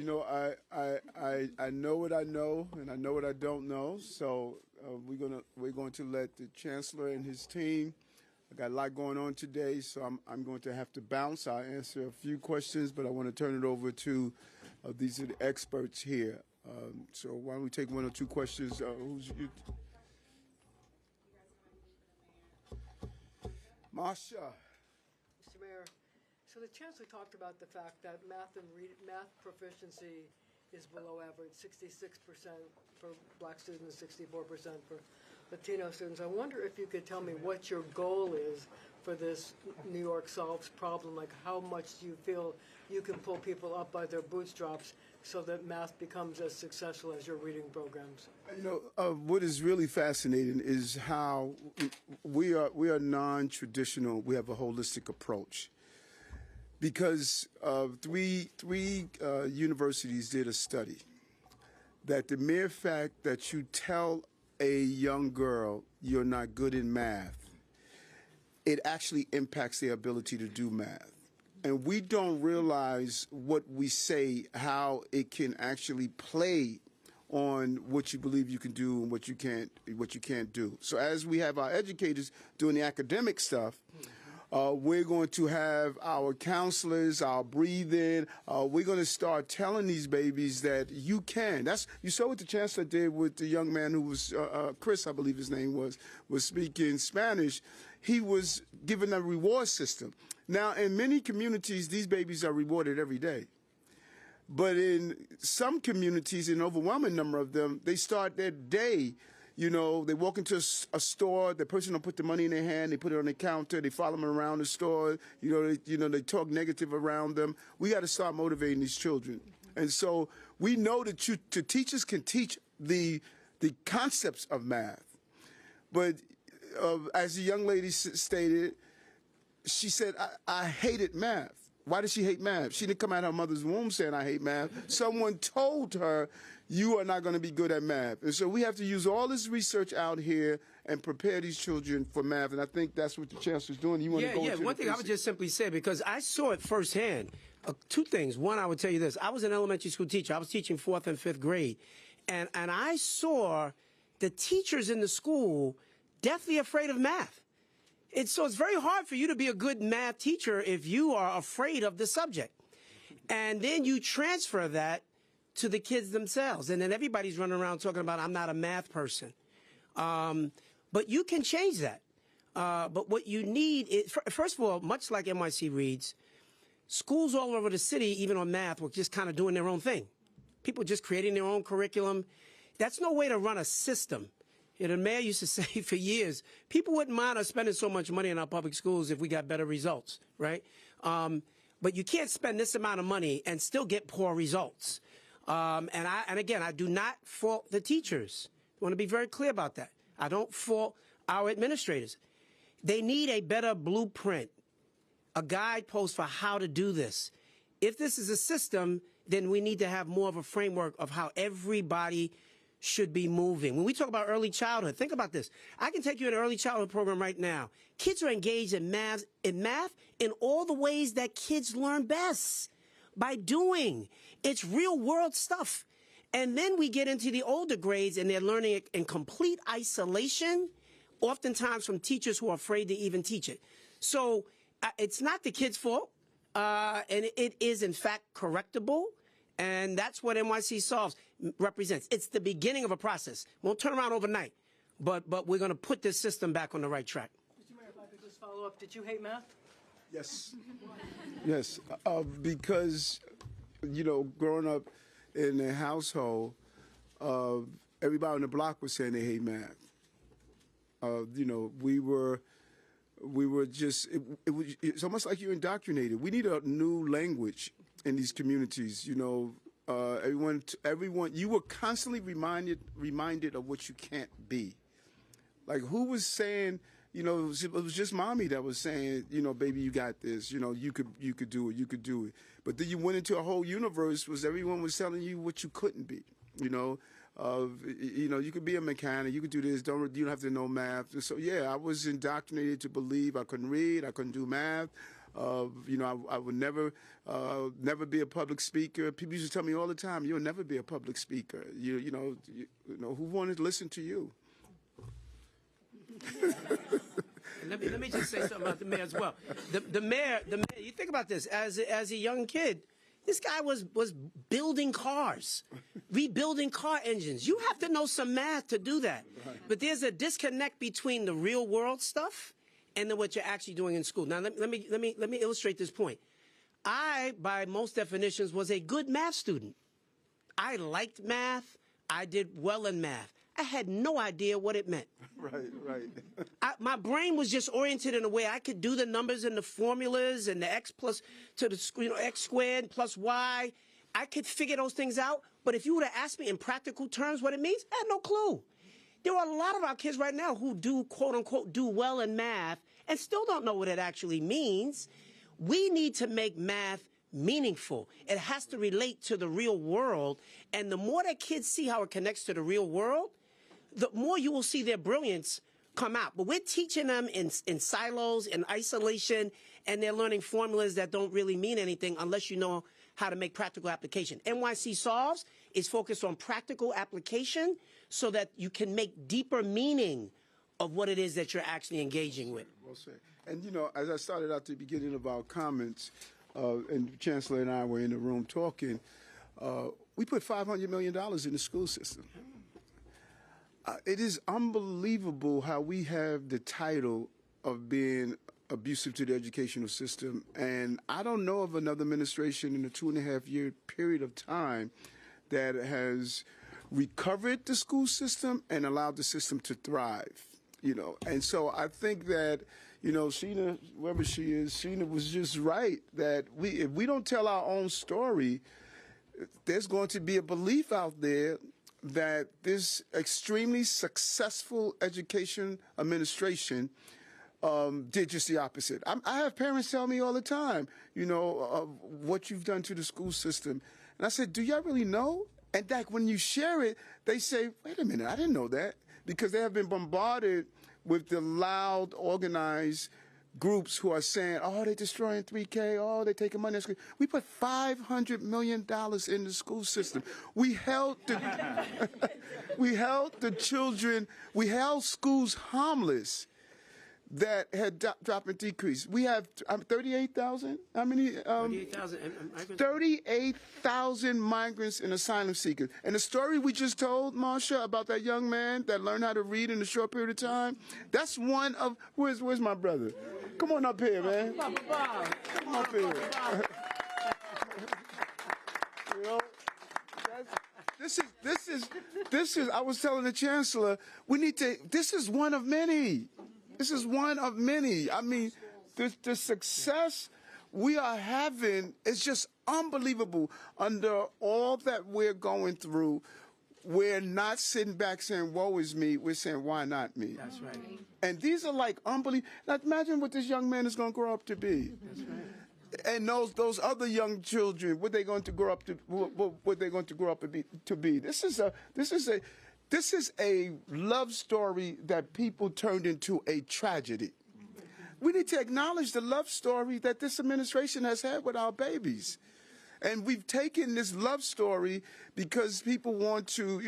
I know what I know, and I know what I don't know. So we're going to let the Chancellor and his team. I got a lot going on today, so I'm going to have to bounce. I'll answer a few questions, but I want to turn it over to these are the experts here. So why don't we take one or two questions? Masha. Mr. Mayor, so the Chancellor talked about the fact that math proficiency is below average, 66% for black students, 64% for Latino students. I wonder if you could tell me what your goal is for this New York Solves problem. Like, how much do you feel you can pull people up by their bootstraps so that math becomes as successful as your reading programs? What is really fascinating is how we are non-traditional. We have a holistic approach. Because three universities did a study that the mere fact that you tell a young girl you're not good in math, it actually impacts their ability to do math. And we don't realize what we say, how it can actually play on what you believe you can do and what you can't do. So as we have our educators doing the academic stuff, we're going to have our counselors, our breathing. We're going to start telling these babies that you can. You saw what the Chancellor did with the young man who was, Chris, I believe his name was speaking Spanish. He was given a reward system. Now, in many communities, these babies are rewarded every day. But in some communities, an overwhelming number of them, they start their day. They walk into a store, the person will put the money in their hand, they put it on the counter, they follow them around the store, they talk negative around them. We got to start motivating these children. And so we know that the teachers can teach the concepts of math. But as the young lady stated, she said, I hated math. Why did she hate math? She didn't come out of her mother's womb saying, I hate math. Someone told her, you are not going to be good at math. And so we have to use all this research out here and prepare these children for math. And I think that's what the Chancellor's doing. You want to go into one thing I would just simply say, because I saw it firsthand, two things. One, I would tell you this. I was an elementary school teacher. I was teaching 4th and 5th grade. And I saw the teachers in the school deathly afraid of math. So it's very hard for you to be a good math teacher if you are afraid of the subject. And then you transfer that to the kids themselves. And then everybody's running around talking about, I'm not a math person. But you can change that. But what you need is, first of all, much like NYC reads, schools all over the city, even on math, were just kind of doing their own thing. People just creating their own curriculum. That's no way to run a system. The mayor used to say for years, people wouldn't mind us spending so much money in our public schools if we got better results, right? But you can't spend this amount of money and still get poor results. And again, I do not fault the teachers. I want to be very clear about that. I don't fault our administrators. They need a better blueprint, a guidepost for how to do this. If this is a system, then we need to have more of a framework of how everybody should be moving. When we talk about early childhood, think about this. I can take you in an early childhood program right now. Kids are engaged in math in all the ways that kids learn best, by doing. It's real world stuff. And then we get into the older grades and they're learning it in complete isolation, oftentimes from teachers who are afraid to even teach it. So it's not the kids' fault, and it is in fact correctable. And that's what NYC Solves represents. It's the beginning of a process. Won't turn around overnight, but we're going to put this system back on the right track. Mr. Mayor, if I could just follow up, did you hate math? Yes. Yes, because, growing up in a household, everybody on the block was saying they hate math. We were just, it's almost like you're indoctrinated. We need a new language in these communities. Everyone, you were constantly reminded of what you can't be. Like, who was saying, it was just mommy that was saying, baby, you got this, you could do it. But then you went into a whole universe where everyone was telling you what you couldn't be, you could be a mechanic, you could do this, you don't have to know math. And so, yeah, I was indoctrinated to believe I couldn't read, I couldn't do math. You know, I would never be a public speaker. People used to tell me all the time, "You'll never be a public speaker. You know, who wanted to listen to you?" Let me just say something about the mayor as well. The mayor. You think about this. As a young kid, this guy was building cars, rebuilding car engines. You have to know some math to do that. But there's a disconnect between the real world stuff and then what you're actually doing in school. Now let me illustrate this point. I, by most definitions, was a good math student. I liked math. I did well in math. I had no idea what it meant. Right. My brain was just oriented in a way I could do the numbers and the formulas and the x plus to the x squared plus y. I could figure those things out. But if you would have asked me in practical terms what it means, I had no clue. There are a lot of our kids right now who do, quote unquote, do well in math and still don't know what it actually means. We need to make math meaningful. It has to relate to the real world. And the more that kids see how it connects to the real world, the more you will see their brilliance come out. But we're teaching them in silos, in isolation, and they're learning formulas that don't really mean anything unless you know how to make practical application. NYC Solves is focused on practical application so that you can make deeper meaning of what it is that you're actually engaging with. Well said. And, you know, as I started out the beginning of our comments, and Chancellor and I were in the room talking, we put $500 million in the school system. It is unbelievable how we have the title of being abusive to the educational system. And I don't know of another administration in a 2.5-year period of time that has recovered the school system and allowed the system to thrive, you know. And so I think that, you know, Sheena, whoever she is, Sheena was just right that if we don't tell our own story, there's going to be a belief out there that this extremely successful education administration did just the opposite. I have parents tell me all the time, you know, what you've done to the school system. And I said, do y'all really know? And that when you share it, they say, wait a minute, I didn't know that. Because they have been bombarded with the loud, organized groups who are saying, oh, they're destroying 3K, oh, they're taking money. We put $500 million in the school system. We held the children, we held schools harmless that had dropped and decreased. We have 38,000. How many? 38,000 migrants. 38,000 migrants and asylum seekers. And the story we just told, Marsha, about that young man that learned how to read in a short period of time, that's one of, where's my brother? Come on up here, man. Come up here. You know, this is, I was telling the Chancellor, this is one of many. This is one of many. I mean, the success we are having is just unbelievable. Under all that we're going through, we're not sitting back saying, woe is me. We're saying, why not me? That's right. And these are like unbelievable. Now, imagine what this young man is going to grow up to be. That's right. And those other young children, what they're going to grow up to, what they're going to grow up to be. This is a love story that people turned into a tragedy. We need to acknowledge the love story that this administration has had with our babies. And we've taken this love story because people want to,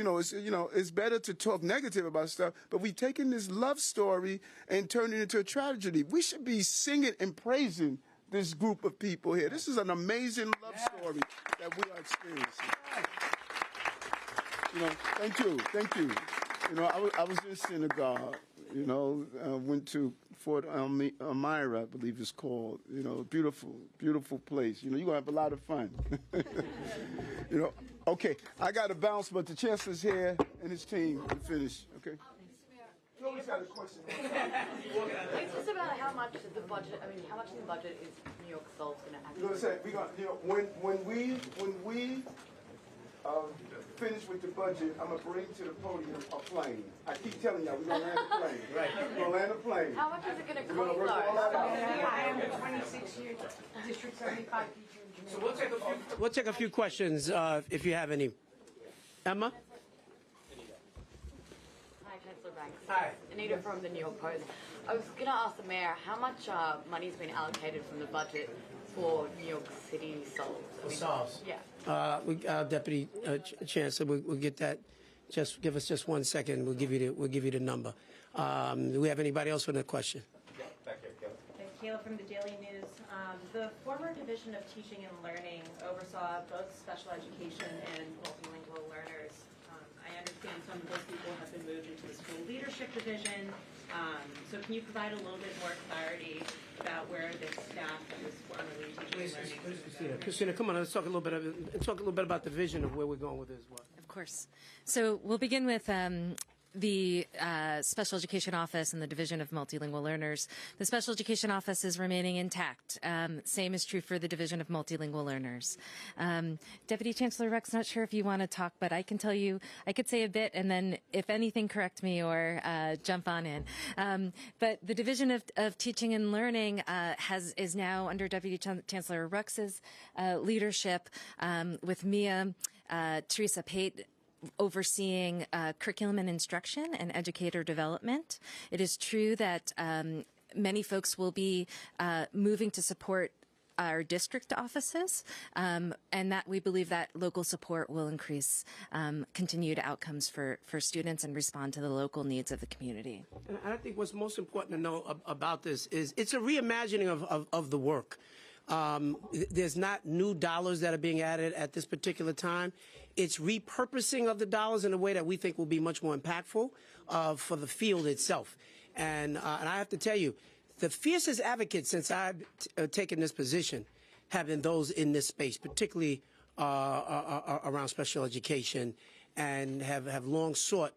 it's better to talk negative about stuff, but we've taken this love story and turned it into a tragedy. We should be singing and praising this group of people here. This is an amazing love story that we are experiencing. Thank you. I was in Senegal, went to Fort Elmira, I believe it's called, beautiful place. You're going to have a lot of fun. Okay, I got to bounce, but the Chancellor's here and his team to finish, okay? You always got a question. It's just about how much of the budget, how much of the budget is New York Solves going to actually... When we finish with the budget, I'm going to bring to the podium a plane. I keep telling y'all, we're going to land a plane. Right. We're going to land a plane. How much is it going to cost, We're going to work all that out. I am a 26-year District 75 teacher in Jamaica. So we'll take a few questions if you have any. Emma? Hi, Chancellor. Banks. Hi. Anita from the New York Post. I was going to ask the mayor how much money has been allocated from the budget for New York City solves. Yeah. Deputy Chancellor, we'll get that. Just give us just 1 second. We'll give you the number. Do we have anybody else with a question? Kayla from the Daily News. The former Division of Teaching and Learning oversaw both special education and multilingual learners. I understand some of those people have been moved into the school leadership division. So can you provide a little bit more clarity about where this staff that was formerly teaching and learning? Christina, come on. Let's talk a little bit about the vision of where we're going with this as well. Of course. So we'll begin with the Special Education Office and the Division of Multilingual Learners. The Special Education Office is remaining intact. Same is true for the Division of Multilingual Learners. Deputy Chancellor Rex, not sure if you want to talk, but I can tell you, I could say a bit, and then if anything, correct me or jump on in. But the Division of Teaching and Learning is now under Deputy Chancellor Rex's leadership with Mia Teresa Pate overseeing curriculum and instruction and educator development. It is true that many folks will be moving to support our district offices, and that we believe that local support will increase continued outcomes for students and respond to the local needs of the community. And I think what's most important to know about this is it's a reimagining of the work. There's not new dollars that are being added at this particular time. It's repurposing of the dollars in a way that we think will be much more impactful for the field itself. And I have to tell you, the fiercest advocates since I've taken this position have been those in this space, particularly around special education, and have long sought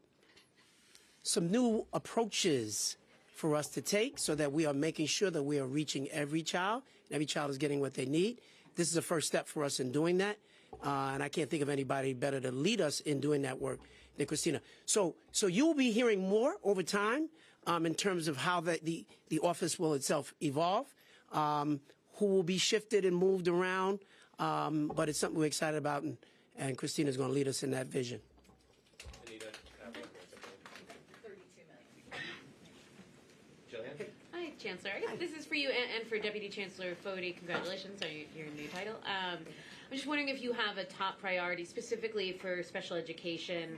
some new approaches for us to take so that we are making sure that we are reaching every child is getting what they need. This is the first step for us in doing that. And I can't think of anybody better to lead us in doing that work than Christina. So you will be hearing more over time in terms of how the office will itself evolve, who will be shifted and moved around. But it's something we're excited about, and Christina's going to lead us in that vision. Hi, Chancellor. I guess this is for you and for Deputy Chancellor Fody. Congratulations on your new title. I'm just wondering if you have a top priority specifically for special education,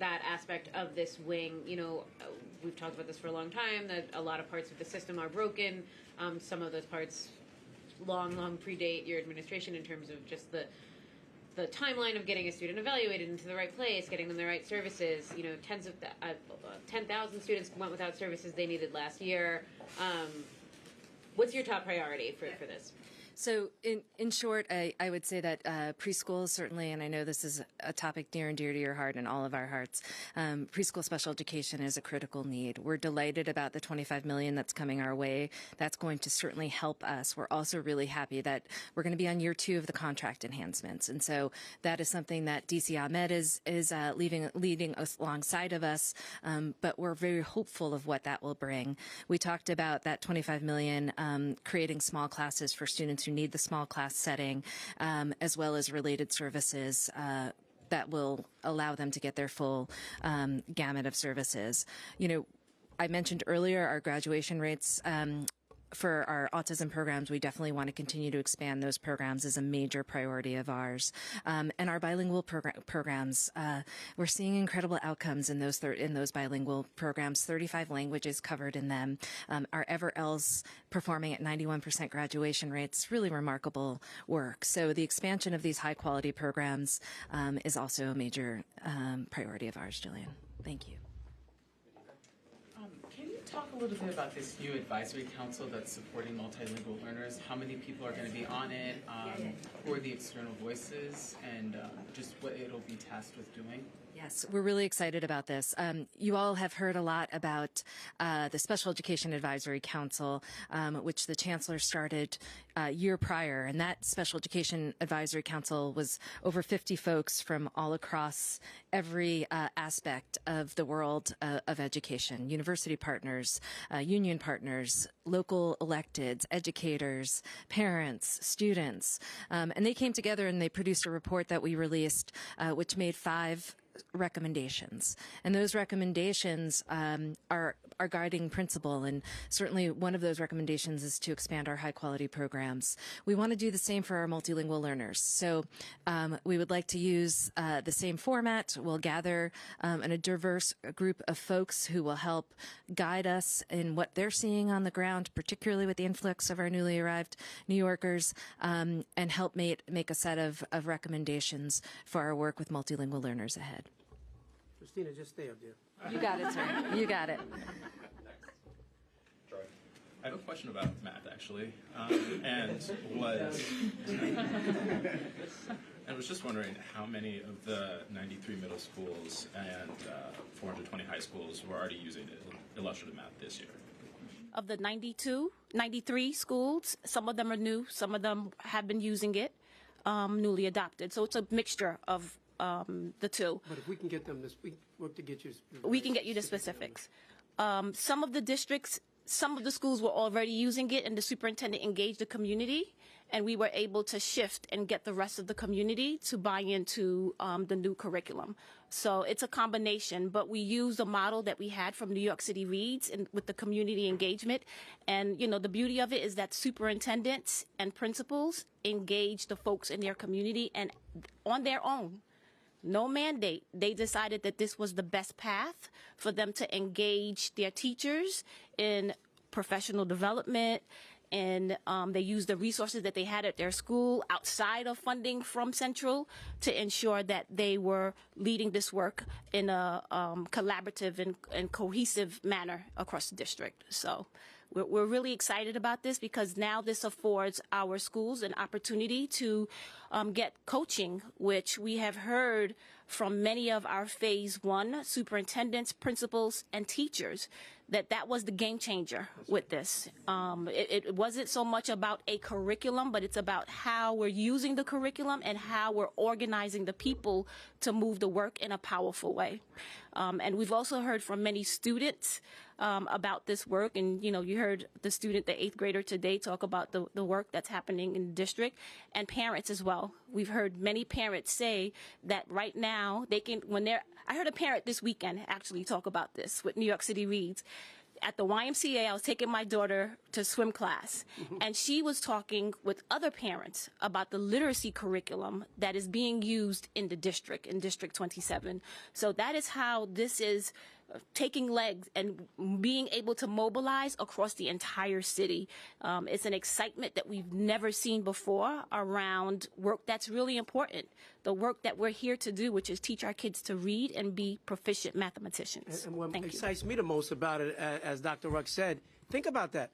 that aspect of this wing. You know, we've talked about this for a long time, that a lot of parts of the system are broken. Some of those parts long predate your administration in terms of just the timeline of getting a student evaluated into the right place, getting them the right services. You know, 10,000 students went without services they needed last year. What's your top priority for this? So in short, I would say that preschool certainly, and I know this is a topic near and dear to your heart and all of our hearts, preschool special education is a critical need. We're delighted about the $25 million that's coming our way. That's going to certainly help us. We're also really happy that we're going to be on year 2 of the contract enhancements. And so that is something that DC Ahmed is leading us alongside of us, but we're very hopeful of what that will bring. We talked about that $25 million creating small classes for students who need the small class setting, as well as related services that will allow them to get their full gamut of services. You know, I mentioned earlier our graduation rates. For our autism programs, we definitely want to continue to expand those programs as a major priority of ours. And our bilingual programs, we're seeing incredible outcomes in those bilingual programs, 35 languages covered in them. Our EverL's performing at 91% graduation rates, really remarkable work. So the expansion of these high quality programs is also a major priority of ours, Jillian. Thank you. Talk a little bit about this new advisory council that's supporting multilingual learners. How many people are going to be on it? Who are the external voices, and just what it'll be tasked with doing? Yes, we're really excited about this. You all have heard a lot about the Special Education Advisory Council, which the Chancellor started year prior, and that Special Education Advisory Council was over 50 folks from all across every aspect of the world of education: university partners, union partners, local electeds, educators, parents, students, and they came together and they produced a report that we released, which made 5 recommendations, and those recommendations are our guiding principle. And certainly, one of those recommendations is to expand our high quality programs. We want to do the same for our multilingual learners. So we would like to use the same format. We'll gather a diverse group of folks who will help guide us in what they're seeing on the ground, particularly with the influx of our newly arrived New Yorkers, and help make a set of recommendations for our work with multilingual learners ahead. Christina, just stay up there. You got it, sir. You got it. I have a question about math, actually, and was just wondering how many of the 93 middle schools and 420 high schools were already using illustrative math this year. Of the 93 schools, some of them are new, some of them have been using it, newly adopted. So it's a mixture of the two. But if we can get them this week, work to get you. We can get you the specifics. Some of the districts, some of the schools were already using it, and the superintendent engaged the community, and we were able to shift and get the rest of the community to buy into the new curriculum. So it's a combination, but we use a model that we had from New York City Reads and with the community engagement. And, you know, the beauty of it is that superintendents and principals engage the folks in their community, and on their own, no mandate, they decided that this was the best path for them to engage their teachers in professional development, and they used the resources that they had at their school outside of funding from Central to ensure that they were leading this work in a collaborative and cohesive manner across the district. So we're really excited about this because now this affords our schools an opportunity to get coaching, which we have heard from many of our Phase 1 superintendents, principals, and teachers that was the game changer with this. It wasn't so much about a curriculum, but it's about how we're using the curriculum and how we're organizing the people to move the work in a powerful way. And we've also heard from many students about this work. And, you know, you heard the student, the 8th grader today, talk about the work that's happening in the district, and parents as well. We've heard many parents say that right now they can, I heard a parent this weekend actually talk about this with New York City Reads. At the YMCA, I was taking my daughter to swim class, and she was talking with other parents about the literacy curriculum that is being used in the district, in District 27. So that is how this is taking legs and being able to mobilize across the entire city. It's an excitement that we've never seen before around work that's really important. The work that we're here to do, which is teach our kids to read and be proficient mathematicians. And what excites me the most about it, as Dr. Ruck said, think about that.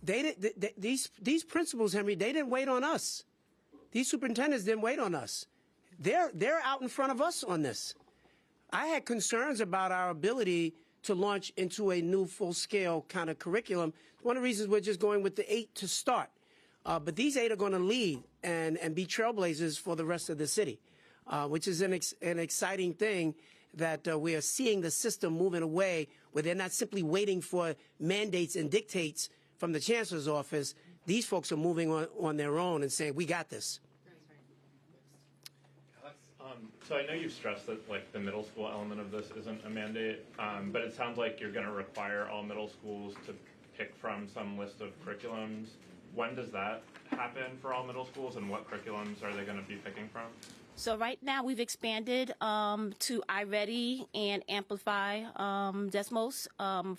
These principals, Henry, they didn't wait on us. These superintendents didn't wait on us. They're out in front of us on this. I had concerns about our ability to launch into a new full-scale kind of curriculum. One of the reasons we're just going with the 8 to start. But these 8 are going to lead and be trailblazers for the rest of the city, which is an exciting thing that we are seeing the system moving away where they're not simply waiting for mandates and dictates from the Chancellor's office. These folks are moving on their own and saying, we got this. So I know you've stressed that like the middle school element of this isn't a mandate, but it sounds like you're going to require all middle schools to pick from some list of curriculums. When does that happen for all middle schools, and what curriculums are they going to be picking from? So right now we've expanded to iReady and Amplify Desmos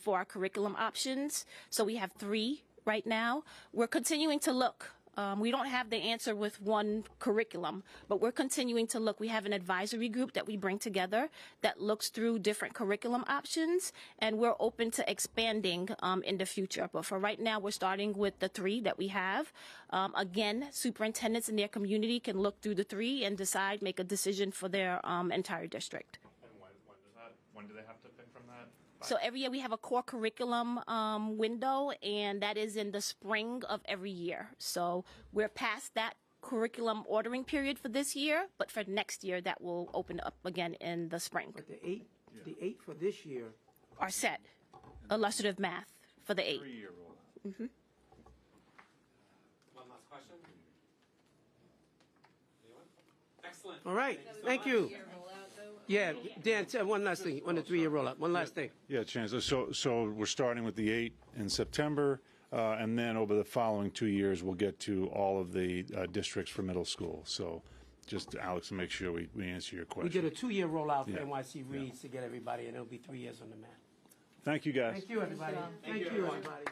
for our curriculum options. So we have 3 right now. We're continuing to look. We don't have the answer with one curriculum, but we're continuing to look. We have an advisory group that we bring together that looks through different curriculum options, and we're open to expanding in the future. But for right now, we're starting with the 3 that we have. Again, superintendents in their community can look through the 3 and decide, make a decision for their entire district. And when do they have to pick from that? So every year we have a core curriculum window, and that is in the spring of every year. So we're past that curriculum ordering period for this year, but for next year that will open up again in the spring. But the eight for this year are set. Illustrative math for the 8. 3-year roll. Mm-hmm. One last question. Anyone? Excellent. All right. Thank you. Rollout, though. Yeah, Dan, one last thing on the 3-year rollout. One last thing. Yeah, Chancellor. So we're starting with the 8 in September, and then over the following 2 years, we'll get to all of the districts for middle school. So just, Alex, to make sure we answer your question. We did a 2-year rollout for Yeah. NYC Reads to get everybody, and it'll be 3 years on the map. Thank you, guys. Thank you, everybody. Thank you, everybody.